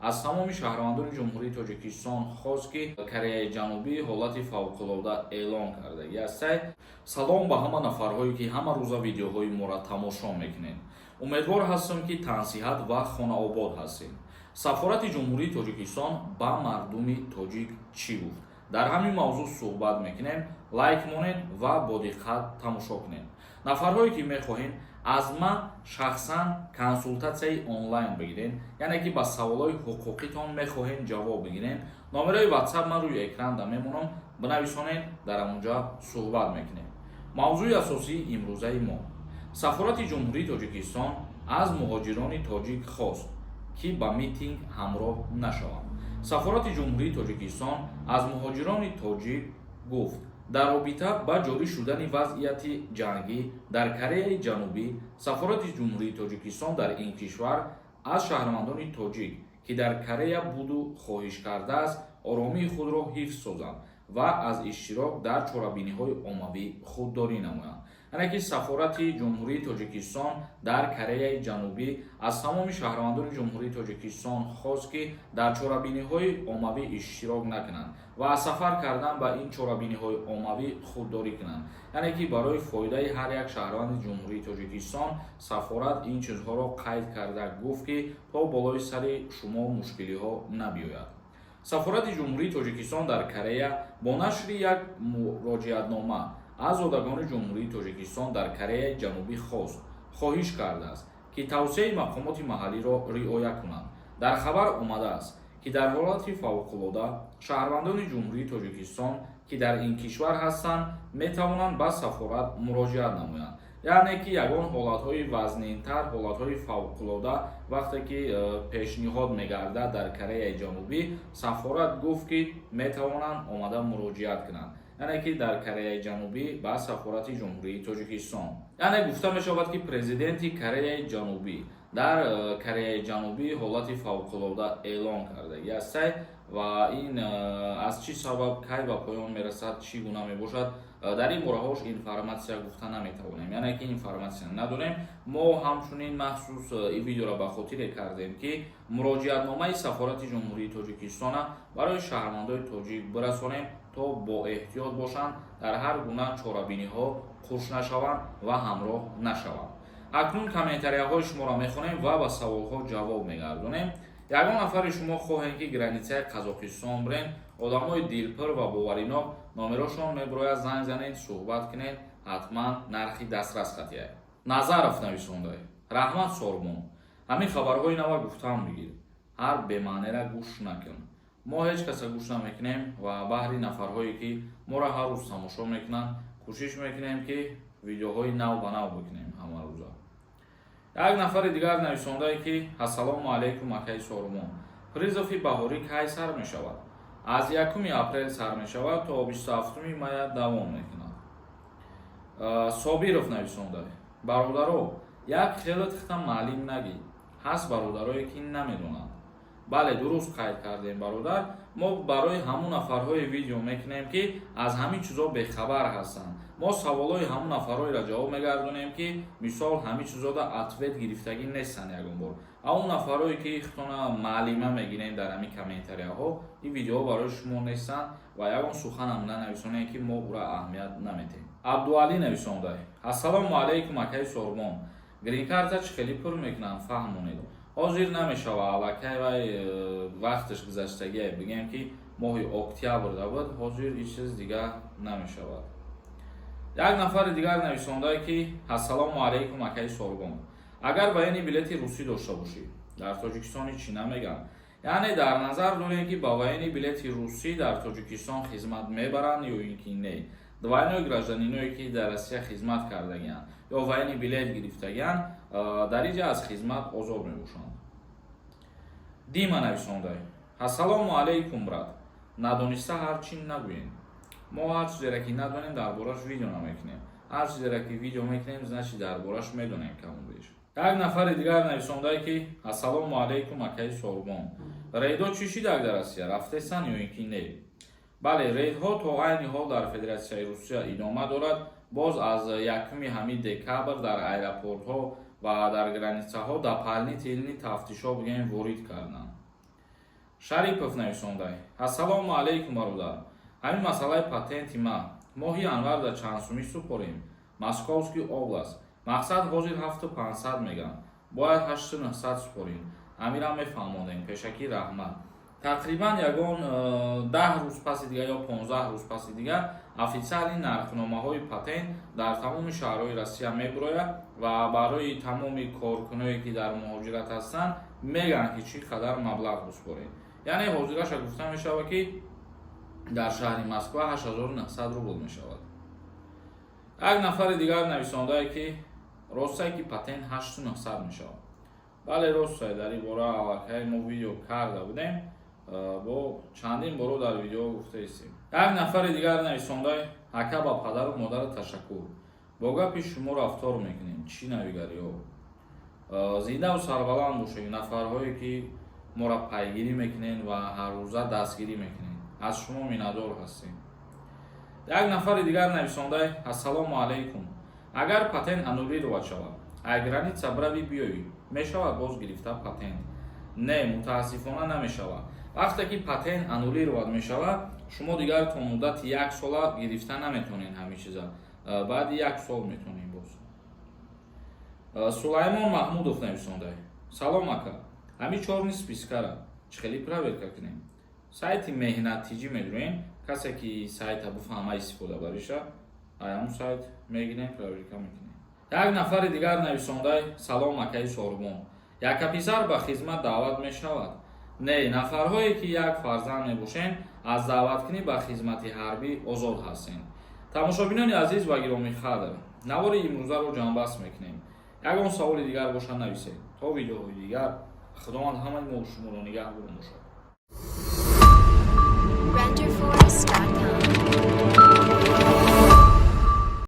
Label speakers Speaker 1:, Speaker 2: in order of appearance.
Speaker 1: аз тамоми шаҳрвандони ҷумҳурии Тоҷикистон хост, ки Кореяи Ҷанубӣ ҳолати фавқулодда эълон кардаги аст. Салом ба ҳама нафарҳое, ки ҳама рӯза видеоҳои моро тамошо мекунед. Умедвор ҳастам, ки тансиҳат ва хонаобод ҳастед. Сафорати ҷумҳурии Тоҷикистон ба мардуми тоҷик чӣ гуфт? Дар ҳамин мавзӯъ суҳбат мекунем. Лайк монед ва бо диққат тамошо кунед. Нафарҳое, ки мехоҳед аз ман шахсан консултатсияи онлайн бигиред, яъне ки ба саволҳои ҳуқуқитон мехоҳед ҷавоб бигиред, номерои WhatsApp ман рӯи экран мемонам, бинависонед, дар онҷа суҳбат мекунем. Мавзӯи асосии имрӯзаи мо. Сафорати ҷумҳурии Тоҷикистон аз муҳоҷирони тоҷик хост, ки ба митинг ҳамроҳ нашаванд. Сафорати ҷумҳурии Тоҷикистон аз муҳоҷирони тоҷик гуфт, дар робита ба ҷорӣ шудани вазъияти ҷангӣ дар Кореяи Ҷанубӣ, Сафорати ҷумҳурии Тоҷикистон дар ин кишвар аз шаҳрвандони тоҷик, ки дар Корея буду хоҳиш кардааст, оромии худро ҳифз созанд ва аз иштирок дар чорабиниҳои оммавӣ худдорӣ намоянд. яъне ки Сафорати ҷумҳурии Тоҷикистон дар Кореяи Ҷанубӣ аз тамоми шаҳрвандони ҷумҳурии Тоҷикистон хост, ки дар чорабиниҳои оммавӣ иштирок накунанд ва аз сафар кардан ба ин чорабиниҳои оммавӣ худдорӣ кунанд. яъне ки барои фоидаи ҳар як шаҳрванди ҷумҳурии Тоҷикистон сафорат ин чизҳоро қайд карда гуфт, ки то болои сари шумо мушкилиҳо набиёяд. Сафорати ҷумҳурии Тоҷикистон дар Корея бо нашри як муроҷиатнома аз одагони ҷумҳурии Тоҷикистон дар Кореяи Ҷанубӣ хост, хоҳиш кардааст, ки тавсеяи мақомоти маҳаллиро риоя кунанд. Дар хабар омадааст, ки дар ҳолати фавқулодда шаҳрвандони ҷумҳурии Тоҷикистон, ки дар ин кишвар ҳастанд, метавонанд ба сафорат муроҷиат намоянд. яъне ки ягон ҳолатҳои вазнинтар, ҳолатҳои фавқулодда вақте ки пешниҳод мегардад дар Кореяи Ҷанубӣ, сафорат гуфт, ки метавонанд омада муроҷиат кунанд. яъне ки дар Кореяи Ҷанубӣ ба Сафорати ҷумҳурии Тоҷикистон. яъне гуфта мешавад, ки президенти Кореяи Ҷанубӣ дар Кореяи Ҷанубӣ ҳолати фавқулодда эълон кардаги аст ва ин аз чӣ сабаб кай ба поён мерасад, чӣ гуна мебошад, дар ин бораҳош информатсия гуфта наметавонем, яъне ки информатсия надорем. Мо ҳамчунин махсус ин видеоро ба хотире кардем, ки муроҷиатномаи Сафорати ҷумҳурии Тоҷикистона барои шаҳрвандои тоҷик бирасонем, то боэҳтиёт бошанд, дар ҳар гуна чорабиниҳо қурш нашаванд ва ҳамроҳ нашаванд. акнун комментарияҳои шуморо мехонем ва ба саволҳо ҷавоб мегардонем. ягон нафари шумо хоҳем, ки границаи Қазоқистон бирен, одамои дилпир ва боваринок, номерошон мебарояд занг занед, суҳбат кунед, ҳатман нархи дастрас хатияй. Назаров нависонда. Раҳмат Сормон. ҳамин хабарҳои нава гуфтам бигир. ҳар бемаънера гӯш накун. мо ҳеҷ каса гӯш намекунем ва баҳри нафарҳое, ки моро ҳар рӯз тамошо мекунанд, кӯшиш мекунем, ки видеоҳои нав ба нав бикунем ҳама рӯза. як нафари дигар нависондае, ки ассалому алайкум акай Сормон. призофи баҳорӣ кай сар мешавад? аз 1 апрел сар мешавад, то 27 мая давом мекунад. Собиров нависондае. бародаро, як хелат хита маълим нагӣ. ҳаст бародарое, ки намедонанд. бале, дуруст қайд кардем бародар. мо барои ҳамон нафарҳое видео мекунем, ки аз ҳамин чизо бехабар ҳастанд. мо саволҳои ҳамон нафарҳоеро ҷавоб мегардонем, ки мисол ҳамин чизода ответ гирифтагӣ нестанд. ягон бор ҳамон нафарҳое, ки хитона маълима мегирем дар ҳамин комментарияҳо, ин видеоҳо барои шумо нестанд ва ягон суханам нанависонем, ки мо ура аҳамият наметем. абдуалӣ нависонда. ассалому алайкум акай Сормон. гринкартач хеле пур мекунанд, фаҳмонед. ҳозир намешава, аллакай вай вақташ гузаштагие бигем, ки моҳи октябрда буд, ҳозир ҳеҷ чиз дигар намешавад. як нафари дигар нависондае, ки ассалому алайкум акай Сормон. агар ваени билети русӣ дошта бошӣ, дар Тоҷикистон ҳечи намегам. яъне дар назар дорем, ки ба ваени билети русӣ дар Тоҷикистон хизмат мебаранд ё ин ки не. двойной гражданиное, ки дар Россия хизмат кардагиянд ё ваени билет гирифтагиянд, дар инҷа аз хизмат озод мебошанд. Дима нависондае. ассалому алайкум брат. надониста ҳарчӣ нагӯем. мо ҳар чизеро ки надонем дар бораш видео намекунем. ҳар чизеро ки видео мекунем, значи дар бораш медонем каму беш. як нафари дигар нависондае, ки ассалому алайкум акай Сормон. рейдо чӣ шидаг дар Россия? рафтестанд ё ин ки не? бале, рейдҳо то айни ҳол дар Федератсияи Русия идома дорад. боз аз 1 декабр дар аэропортҳо ва дар границаҳо дополнительни тафтишҳо бигем ворид карданд. Шарипов нависондай. Ассалому алейкум бародар. Ҳамин масъалаи патенти ма моҳи анварда чандсумӣ супорем. Московский област. Мақсад ҳозир 7500 мегам. Бояд 8900 супорем. Амирам мефаҳмонем. Пешакӣ раҳмат. Тақрибан ягон 10 рӯз паси дига ё 15 рӯз паси дига официали нархномаҳои патент дар тамоми шаҳрҳои Россия мебурояд ва барои тамоми коркуное ки дар муҳоҷират ҳастанд мегӯянд ки чӣ қадар маблағ бисупорем. Яъне ҳозираша гуфта мешавад ки дар шаҳри Москва 8900 рубл мешавад. Як нафари дигар нависондае ки ростае ки патент 8900 мешавад. Бале ростае, дар ин бора аллакай мо видео карда будем, бо чандин боро дар видео гуфта истем. Як нафари дигар нависондае: ака ба падару модару ташаккур. Бо гапи шумо рафтор мекунем. Чӣ навигариё? Зинда ва сарбаланд бошед. Нафарҳое ки моро пайгирӣ мекунед ва ҳаррӯза дастгирӣ мекунед. Аз шумо миннатдор ҳастем. Як нафари дигар нависондае: ассалому алейкум. Агар патент аннулировать шавад, аз граница брави биёӣ, мешавад боз гирифта патент? Не, мутаассифона намешавад. Вақте ки патент аннулировать мешавад, шумо дигар то муддати 1 сола гирифта наметонед ҳамин чиза. Баъди 1 сол метонед боз. Сулаймон Маҳмудов нависондае: салом ака. Ҳамин 4 спискара чихели проверка кунем. Сайти меҳнаттиҷӣ медурем. Касе ки сайта буфаҳма истифода бариша, ҳамун сайт мегирем, проверка мекунем. Як нафари дигар нависондае: салом акаи сорбон. Яка писар ба хизмат даъват мешавад? Не, нафарҳое ки як фарзанд мебошанд аз даъваткунӣ ба хизмати ҳарбӣ озод ҳастанд. Тамошобинони азиз ва гиромихадр, навори имрӯзаро ҷамъбаст мекунем. Ягон саволи дигар бошад нависед. То видеоҳои дигар, худованд ҳамаи мо шуморо нигаҳбон бошад.